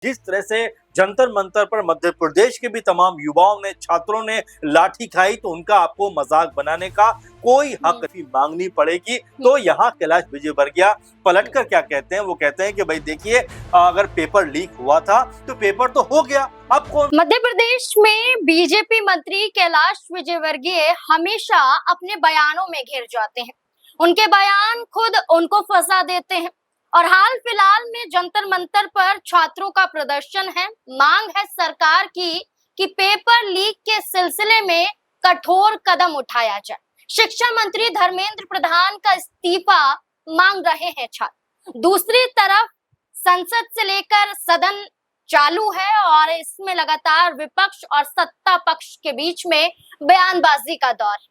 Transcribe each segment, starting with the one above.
जिस तरह से जंतर मंतर पर मध्य प्रदेश के भी तमाम युवाओं ने, छात्रों ने लाठी खाई, तो उनका आपको मजाक बनाने का कोई हक नहीं मांगनी पड़ेगी। तो यहाँ कैलाश विजयवर्गीय पलटकर क्या कहते हैं, वो कहते हैं कि भाई देखिए, अगर पेपर लीक हुआ था तो पेपर तो हो गया, अब कौन। मध्य प्रदेश में बीजेपी मंत्री कैलाश विजयवर्गीय हमेशा अपने बयानों में घिर जाते हैं। उनके बयान खुद उनको फंसा देते हैं और हाल फिलहाल में जंतर मंतर पर छात्रों का प्रदर्शन है। मांग है सरकार की कि पेपर लीक के सिलसिले में कठोर कदम उठाया जाए। शिक्षा मंत्री धर्मेंद्र प्रधान का इस्तीफा मांग रहे हैं छात्र। दूसरी तरफ संसद से लेकर सदन चालू है और इसमें लगातार विपक्ष और सत्ता पक्ष के बीच में बयानबाजी का दौर है।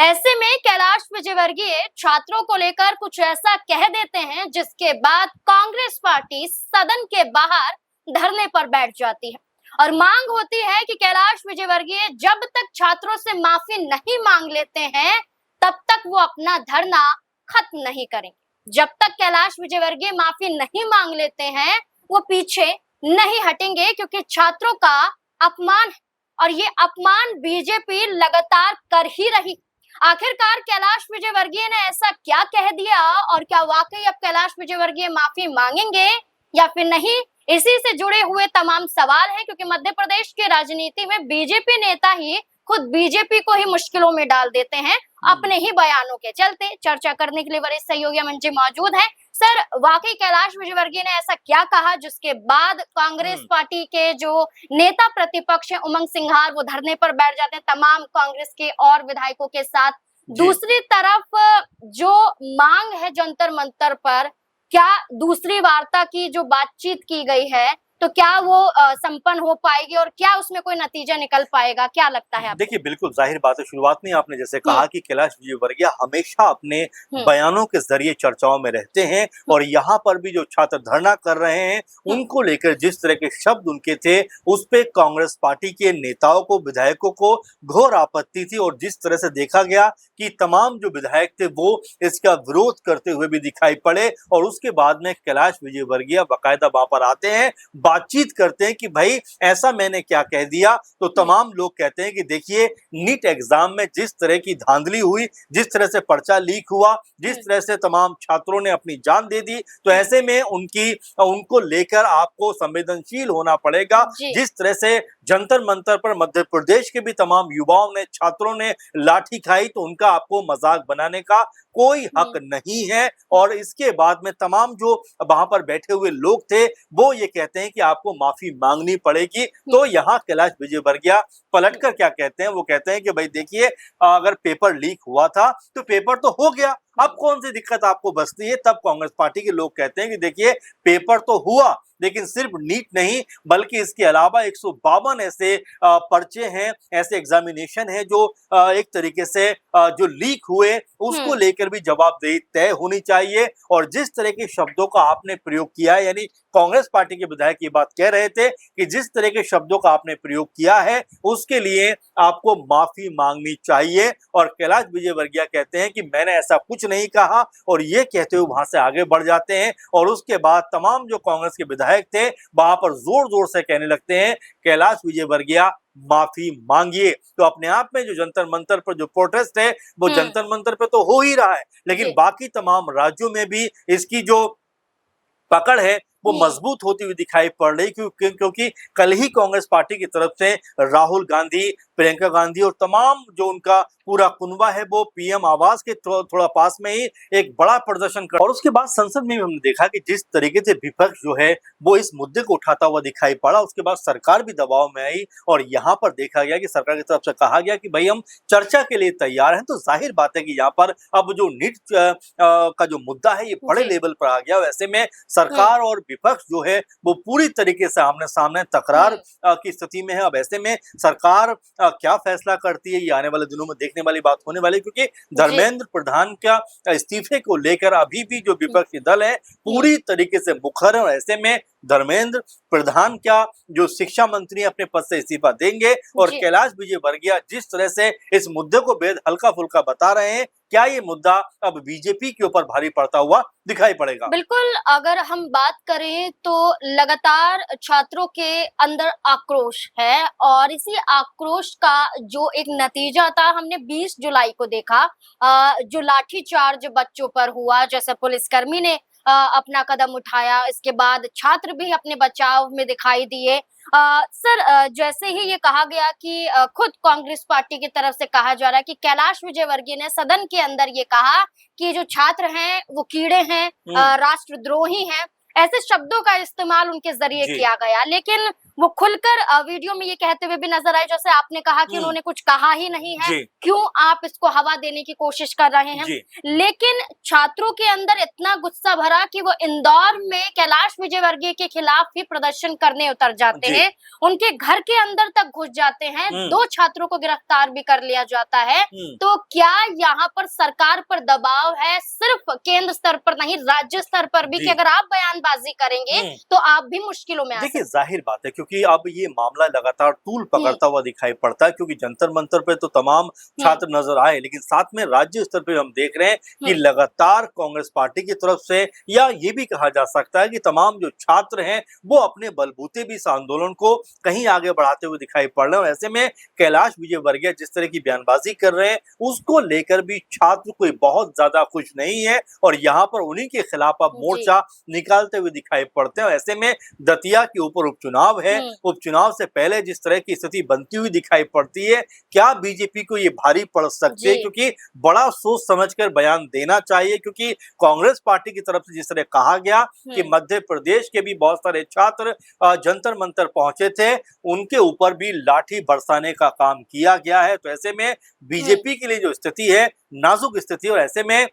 ऐसे में कैलाश विजयवर्गीय छात्रों को लेकर कुछ ऐसा कह देते हैं जिसके बाद कांग्रेस पार्टी सदन के बाहर धरने पर बैठ जाती है और मांग होती है कि कैलाश विजयवर्गीय जब तक छात्रों से माफी नहीं मांग लेते हैं तब तक वो अपना धरना खत्म नहीं करेंगे। जब तक कैलाश विजयवर्गीय माफी नहीं मांग लेते हैं वो पीछे नहीं हटेंगे, क्योंकि छात्रों का अपमान है और ये अपमान बीजेपी लगातार कर ही रही। आखिरकार कैलाश विजयवर्गीय ने ऐसा क्या कह दिया और क्या वाकई अब कैलाश विजयवर्गीय माफी मांगेंगे या फिर नहीं, इसी से जुड़े हुए तमाम सवाल हैं, क्योंकि मध्य प्रदेश की राजनीति में बीजेपी नेता ही खुद बीजेपी को ही मुश्किलों में डाल देते हैं अपने ही बयानों के चलते। चर्चा करने के लिए वरिष्ठ सहयोगी अमन जी मौजूद हैं। सर, वाकई कैलाश विजयवर्गीय ने ऐसा क्या कहा जिसके बाद कांग्रेस पार्टी के जो नेता प्रतिपक्ष है उमंग सिंघार वो धरने पर बैठ जाते हैं तमाम कांग्रेस के और विधायकों के साथ। दूसरी तरफ जो मांग है जंतर मंतर पर, क्या दूसरी वार्ता की जो बातचीत की गई है तो क्या वो संपन्न हो पाएगी और क्या उसमें कोई नतीजा निकल पाएगा, क्या लगता है आपको? देखिए, बिल्कुल जाहिर बात है, शुरुआत में आपने जैसे कहा कि कैलाश विजयवर्गीय हमेशा अपने बयानों के जरिए चर्चाओं में रहते हैं और यहाँ पर भी जो छात्र धरना कर रहे हैं उनको लेकर जिस तरह के शब्द उनके थे उस पे कांग्रेस पार्टी के नेताओं को, विधायकों को घोर आपत्ति थी और जिस तरह से देखा गया कि तमाम जो विधायक थे वो इसका विरोध करते हुए भी दिखाई पड़े और उसके बाद में कैलाश विजयवर्गीय बाकायदा वहां पर आते हैं, बातचीत करते हैं कि भाई ऐसा मैंने क्या कह दिया। तो तमाम लोग कहते हैं कि देखिए, नीट एग्जाम में जिस तरह की धांधली हुई, जिस तरह से पर्चा लीक हुआ, जिस तरह से तमाम छात्रों ने अपनी जान दे दी, तो ऐसे में उनको लेकर आपको संवेदनशील होना पड़ेगा। जिस तरह से जंतर मंतर पर मध्य प्रदेश के भी तमाम युवाओं ने, छात्रों ने लाठी खाई, तो उनका आपको मजाक बनाने का कोई हक नहीं है। और इसके बाद में तमाम जो वहां पर बैठे हुए लोग थे वो ये कहते हैं कि आपको माफी मांगनी पड़ेगी। तो यहाँ कैलाश विजयवर्गीय पलटकर क्या कहते हैं, वो कहते हैं कि भाई देखिए, अगर पेपर लीक हुआ था तो पेपर तो हो गया, अब कौन सी दिक्कत आपको बचती है। तब कांग्रेस पार्टी के लोग कहते हैं कि देखिए, पेपर तो हुआ लेकिन सिर्फ नीट नहीं बल्कि इसके अलावा 152 ऐसे पर्चे हैं, ऐसे एग्जामिनेशन है जो एक तरीके से जो लीक हुए उसको लेकर भी जवाबदेही तय होनी चाहिए। और जिस तरह के शब्दों का आपने प्रयोग किया है, यानी कांग्रेस पार्टी के विधायक ये बात कह रहे थे कि जिस तरह के शब्दों का आपने प्रयोग किया है उसके लिए आपको माफी मांगनी चाहिए। और कैलाश विजयवर्गीय कहते हैं कि मैंने ऐसा कुछ नहीं कहा और ये कहते हुए वहां से आगे बढ़ जाते हैं और उसके बाद तमाम जो कांग्रेस के विधायक थे वहां पर जोर जोर से कहने लगते हैं, कैलाश विजयवर्गीय माफी मांगिए। तो अपने आप में जो जंतर मंतर पर जो प्रोटेस्ट है वो जंतर मंतर पे तो हो ही रहा है, लेकिन बाकी तमाम राज्यों में भी इसकी जो पकड़ है वो मजबूत होती हुई दिखाई पड़ रही, क्योंकि कल ही कांग्रेस पार्टी की तरफ से राहुल गांधी, प्रियंका गांधी और तमाम जो उनका पूरा कुनबा है वो पीएम आवास के थोड़ा पास में ही एक बड़ा प्रदर्शन कर। और उसके बाद संसद में भी हमने देखा कि जिस तरीके से विपक्ष जो है वो इस मुद्दे को उठाता हुआ दिखाई पड़ा। उसके बाद सरकार भी दबाव में आई और यहाँ पर देखा गया कि सरकार की तरफ से कहा गया कि भाई हम चर्चा के लिए तैयार हैं। तो जाहिर बात है कि यहाँ पर अब जो नीट का जो मुद्दा है ये बड़े लेवल पर आ गया। वैसे में सरकार और विपक्ष जो है वो पूरी तरीके से आमने सामने तकरार की स्थिति में है। अब ऐसे में सरकार क्या फैसला करती है ये आने वाले दिनों में देखने वाली बात होने वाली, क्योंकि धर्मेंद्र प्रधान का इस्तीफे को लेकर अभी भी जो विपक्षी दल है पूरी तरीके से मुखर है। और ऐसे में धर्मेंद्र प्रधान क्या जो शिक्षा मंत्री अपने पद से इस्तीफा देंगे और कैलाश विजयवर्गीय जिस तरह से इस मुद्दे को बेहद हल्का फुल्का बता रहे हैं क्या ये मुद्दा अब बीजेपी के ऊपर भारी पड़ता हुआ दिखाई पड़ेगा? बिल्कुल, अगर हम बात करें तो लगातार छात्रों के अंदर आक्रोश है और इसी आक्रोश का जो एक नतीजा था हमने 20 जुलाई को देखा। जो लाठीचार्ज बच्चों पर हुआ, जैसे पुलिसकर्मी ने अपना कदम उठाया, इसके बाद छात्र भी अपने बचाव में दिखाई दिए। सर, जैसे ही ये कहा गया कि खुद कांग्रेस पार्टी की तरफ से कहा जा रहा है कि कैलाश विजयवर्गीय ने सदन के अंदर ये कहा कि जो छात्र हैं वो कीड़े हैं, राष्ट्रद्रोही हैं, ऐसे शब्दों का इस्तेमाल उनके जरिए जी। किया गया। लेकिन वो खुलकर वीडियो में ये कहते हुए भी नजर आए, जैसे आपने कहा कि उन्होंने कुछ कहा ही नहीं है, जी। क्यों आप इसको हवा देने की कोशिश कर रहे हैं। जी। लेकिन छात्रों के अंदर इतना गुस्सा भरा कि वो इंदौर में कैलाश विजयवर्गीय के खिलाफ ही प्रदर्शन करने उतर जाते जी। हैं, उनके घर के अंदर तक घुस जाते हैं, 2 छात्रों को गिरफ्तार भी कर लिया जाता है। तो क्या यहाँ पर सरकार पर दबाव है, सिर्फ केंद्र स्तर पर नहीं, राज्य स्तर पर भी, जी। कि अगर आप बयानबाजी करेंगे तो आप भी मुश्किलों में आ देखिए, सकते हैं? जाहिर बात है क्योंकि अब ये मामला लगातार तूल पकड़ता हुआ दिखाई पड़ता है, क्योंकि जंतर मंतर पे तो तमाम छात्र नजर आए, लेकिन साथ में राज्य स्तर पे हम देख रहे हैं कि लगातार कांग्रेस पार्टी की तरफ से, या ये भी कहा जा सकता है कि तमाम जो छात्र हैं वो अपने बलबूते भी इस आंदोलन को कहीं आगे बढ़ाते हुए दिखाई पड़ रहे हैं। और ऐसे में कैलाश विजयवर्गीय जिस तरह की बयानबाजी कर रहे हैं उसको लेकर भी छात्र कोई बहुत ज्यादा खुश नहीं है और यहाँ पर उन्हीं के खिलाफ अब मोर्चा निकालते हुए दिखाई पड़ते हैं। ऐसे में दतिया के ऊपर उपचुनाव है, उपचुनाव से पहले जिस तरह की स्थिति बनती हुई दिखाई पड़ती है, क्या बीजेपी को ये भारी पड़ सकती है? क्योंकि बड़ा सोच समझकर बयान देना चाहिए, क्योंकि कांग्रेस पार्टी की तरफ से जिस तरह कहा गया कि मध्य प्रदेश के भी बहुत सारे छात्र जंतर मंतर पहुंचे थे, उनके ऊपर भी लाठी बरसाने का काम किया गया है। तो ऐसे में बीजेपी के लिए जो स्थिति है नाजुक स्थिति, और ऐसे में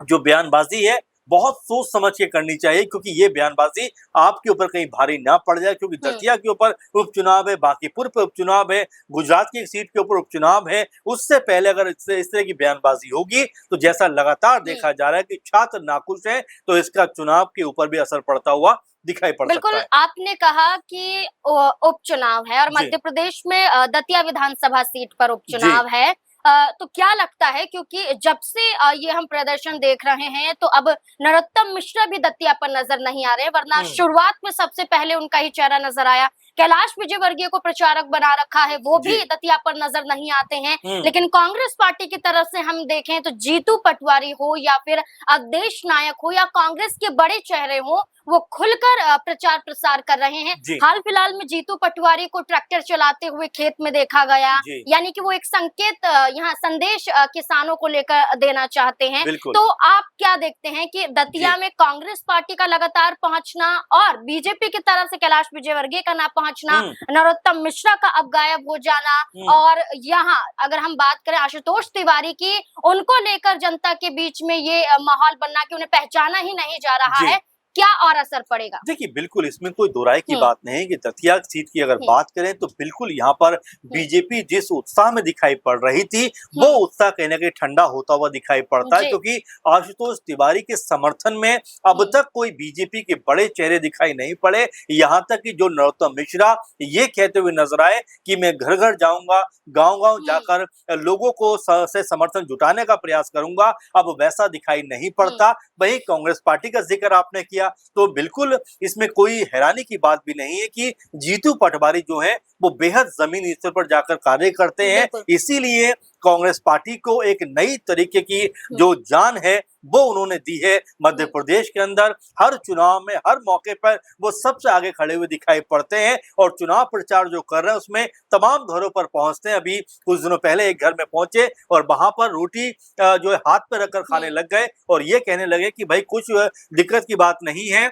जो बयानबाजी है बहुत सोच समझ के करनी चाहिए, क्योंकि ये बयानबाजी आपके ऊपर कहीं भारी ना पड़ जाए। क्योंकि दतिया के ऊपर उपचुनाव है, बांकीपुर पे उपचुनाव है, गुजरात की एक सीट के ऊपर उपचुनाव है, उससे पहले अगर इस तरह की बयानबाजी होगी तो जैसा लगातार देखा जा रहा है कि छात्र नाखुश हैं, तो इसका चुनाव के ऊपर भी असर पड़ता हुआ दिखाई पड़ सकता है। बिल्कुल, आपने कहा कि उपचुनाव है और मध्य प्रदेश में दतिया विधानसभा सीट पर उपचुनाव है। तो क्या लगता है, क्योंकि जब से ये हम प्रदर्शन देख रहे हैं तो अब नरोत्तम मिश्रा भी दतिया पर नजर नहीं आ रहे हैं, वरना शुरुआत में सबसे पहले उनका ही चेहरा नजर आया। कैलाश विजयवर्गीय को प्रचारक बना रखा है, वो भी दतिया पर नजर नहीं आते हैं। लेकिन कांग्रेस पार्टी की तरफ से हम देखें तो जीतू पटवारी हो या फिर अवधेश नायक हो या कांग्रेस के बड़े चेहरे हो, वो खुलकर प्रचार प्रसार कर रहे हैं। हाल फिलहाल में जीतू पटवारी को ट्रैक्टर चलाते हुए खेत में देखा गया, यानी कि वो एक संकेत, यहाँ संदेश किसानों को लेकर देना चाहते हैं। तो आप क्या देखते हैं कि दतिया में कांग्रेस पार्टी का लगातार पहुंचना और बीजेपी की तरफ से कैलाश विजयवर्गीय का ना पहुंचना, नरोत्तम मिश्रा का अब गायब हो जाना, और यहाँ अगर हम बात करें आशुतोष तिवारी की, उनको लेकर जनता के बीच में ये माहौल बनना कि उन्हें पहचाना ही नहीं जा रहा है, क्या और असर पड़ेगा? देखिए, बिल्कुल इसमें कोई दो राय की बात नहीं है कि दतिया सीट की अगर बात करें तो बिल्कुल यहाँ पर बीजेपी जिस उत्साह में दिखाई पड़ रही थी वो उत्साह कहीं ना कहीं ठंडा होता हुआ दिखाई पड़ता है, क्योंकि आशुतोष तिवारी के समर्थन में अब तक कोई बीजेपी के बड़े चेहरे दिखाई नहीं पड़े। यहाँ तक कि जो नरोत्तम मिश्रा ये कहते हुए नजर आए कि मैं घर घर जाऊंगा, गांव-गांव जाकर लोगों को से समर्थन जुटाने का प्रयास करूंगा, अब वैसा दिखाई नहीं पड़ता। वही कांग्रेस पार्टी का जिक्र आपने किया, तो बिल्कुल इसमें कोई हैरानी की बात भी नहीं है कि जीतू पटवारी जो है वो बेहद जमीनी स्तर पर जाकर कार्य करते हैं, इसीलिए कांग्रेस पार्टी को एक नई तरीके की जो जान है वो उन्होंने दी है। मध्य प्रदेश के अंदर हर चुनाव में, हर मौके पर वो सबसे आगे खड़े हुए दिखाई पड़ते हैं और चुनाव प्रचार जो कर रहे हैं उसमें तमाम घरों पर पहुंचते हैं। अभी कुछ दिनों पहले एक घर में पहुंचे और वहां पर रोटी जो है हाथ पे रखकर खाने लग गए और ये कहने लगे कि भाई कुछ दिक्कत की बात नहीं है,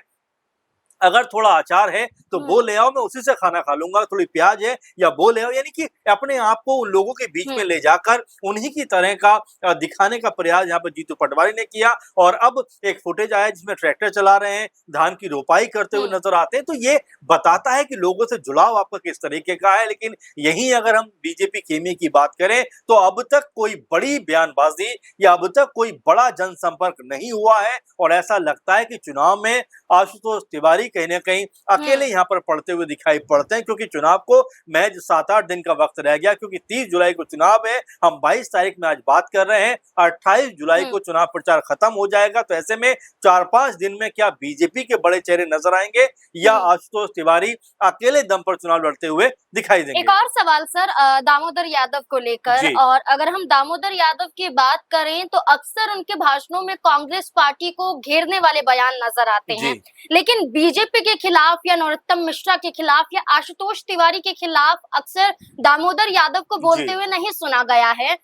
अगर थोड़ा अचार है तो वो ले आओ, मैं उसी से खाना खा लूंगा, थोड़ी प्याज है या वो ले आओ, यानी कि अपने आप को उन लोगों के बीच में ले जाकर उन्हीं की तरह का दिखाने का प्रयास यहाँ पर जीतू पटवारी ने किया। और अब एक फुटेज आया जिसमें ट्रैक्टर चला रहे हैं, धान की रोपाई करते हुए नजर आते हैं, तो ये बताता है कि लोगों से जुड़ाव आपका किस तरीके का है। लेकिन यहीं अगर हम बीजेपी खेमे की बात करें तो अब तक कोई बड़ी बयानबाजी या अब तक कोई बड़ा जनसंपर्क नहीं हुआ है और ऐसा लगता है कि चुनाव में आशुतोष तिवारी कहीं ना कहीं अकेले यहाँ पर पड़ते हुए दिखाई पड़ते हैं, क्योंकि चुनाव को महज 7-8 दिन का वक्त रह गया, क्योंकि 30 जुलाई को चुनाव है। हम 22 तारीख में आज बात कर रहे हैं, 28 जुलाई को चुनाव प्रचार खत्म हो जाएगा। तो ऐसे में 4-5 दिन में क्या बीजेपी के बड़े चेहरे नजर आएंगे या आशुतोष तिवारी अकेले दम पर चुनाव लड़ते हुए दिखाई देंगे? एक और सवाल सर, दामोदर यादव को लेकर, और अगर हम दामोदर यादव की बात करें तो अक्सर उनके भाषणों में कांग्रेस पार्टी को घेरने वाले बयान नजर आते हैं, लेकिन बीजेपी के खिलाफ या नरोत्तम मिश्रा के खिलाफ या आशुतोष तिवारी के खिलाफ अक्सर दामोदर यादव को बोलते हुए नहीं सुना गया है।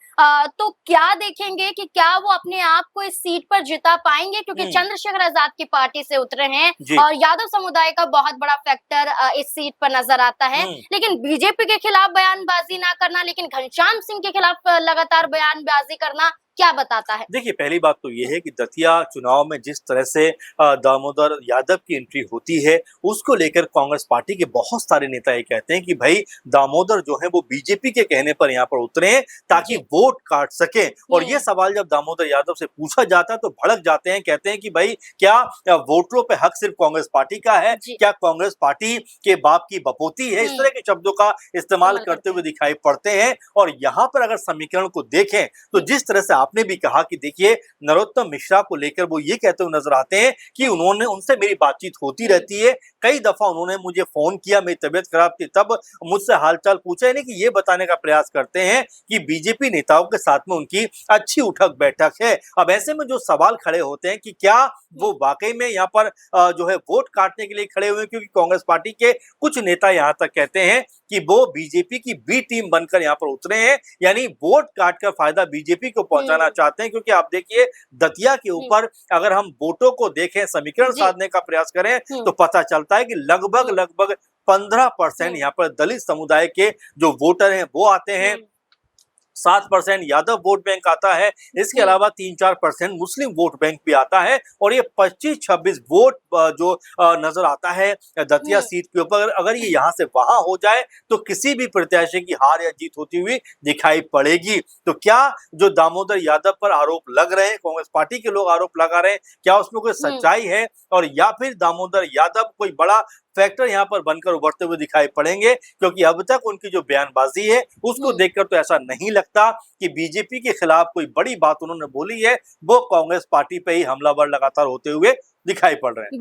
तो क्या देखेंगे कि क्या वो अपने आप को इस सीट पर जिता पाएंगे, क्योंकि चंद्रशेखर आजाद की पार्टी से उतरे हैं और यादव समुदाय का बहुत बड़ा फैक्टर इस सीट पर नजर आता है। लेकिन बीजेपी के खिलाफ बयानबाजी ना करना, लेकिन घनश्याम सिंह के खिलाफ लगातार बयानबाजी करना क्या बताता है? देखिए, पहली बात तो ये है कि दतिया चुनाव में जिस तरह से दामोदर यादव की एंट्री होती है, उसको लेकर कांग्रेस पार्टी के बहुत सारे नेता ये कहते हैं कि भाई दामोदर जो है वो बीजेपी के कहने पर यहाँ पर उतरे हैं ताकि वोट काट सके। और ये सवाल जब दामोदर यादव से पूछा जाता है तो भड़क जाते हैं, कहते हैं कि भाई क्या वोटरों पे हक सिर्फ कांग्रेस पार्टी का है? क्या कांग्रेस पार्टी के बाप की बपोती है? इस तरह के शब्दों का इस्तेमाल करते हुए दिखाई पड़ते हैं। और यहाँ पर अगर समीकरण को देखें तो जिस तरह से आपने भी कहा कि देखिए नरोत्तम मिश्रा को लेकर वो ये कहते हुए नजर आते हैं कि उनसे मेरी बातचीत होती रहती है, कई दफा उन्होंने मुझे फोन किया, मेरी तबीयत खराब थी तब मुझसे हालचाल पूछा। यानी कि ये बताने का प्रयास करते हैं कि बीजेपी नेताओं के साथ में उनकी अच्छी उठक बैठक है। अब ऐसे में जो सवाल खड़े होते हैं कि क्या वो वाकई में यहाँ पर जो है वोट काटने के लिए खड़े हुए, क्योंकि कांग्रेस पार्टी के कुछ नेता यहाँ तक कहते हैं कि वो बीजेपी की बी टीम बनकर यहाँ पर उतरे हैं, यानी वोट काटकर फायदा बीजेपी को पहुंचाना चाहते हैं। क्योंकि आप देखिए दतिया के ऊपर अगर हम वोटों को देखें, समीकरण साधने का प्रयास करें तो पता चलता है कि लगभग 15% यहाँ पर दलित समुदाय के जो वोटर हैं वो आते हैं, 7% यादव वोट बैंक आता है, इसके अलावा 3-4% मुस्लिम वोट बैंक भी आता है। और ये 25-26 वोट जो नजर आता है दतिया सीट के ऊपर, अगर ये यहाँ से वहां हो जाए तो किसी भी प्रत्याशी की हार या जीत होती हुई दिखाई पड़ेगी। तो क्या जो दामोदर यादव पर आरोप लग रहे हैं, कांग्रेस पार्टी के लोग आरोप लगा रहे हैं, क्या उसमें कोई सच्चाई है? और या फिर दामोदर यादव कोई बड़ा फैक्टर यहाँ पर बनकर उभरते हुए दिखाई पड़ेंगे? क्योंकि अब तक उनकी जो बयानबाजी है उसको देखकर तो ऐसा नहीं लगता कि बीजेपी के खिलाफ कोई बड़ी बात उन्होंने बोली है। वो कांग्रेस पार्टी पे ही हमलावर लगातार होते हुए दिखाई पड़ रहे हैं।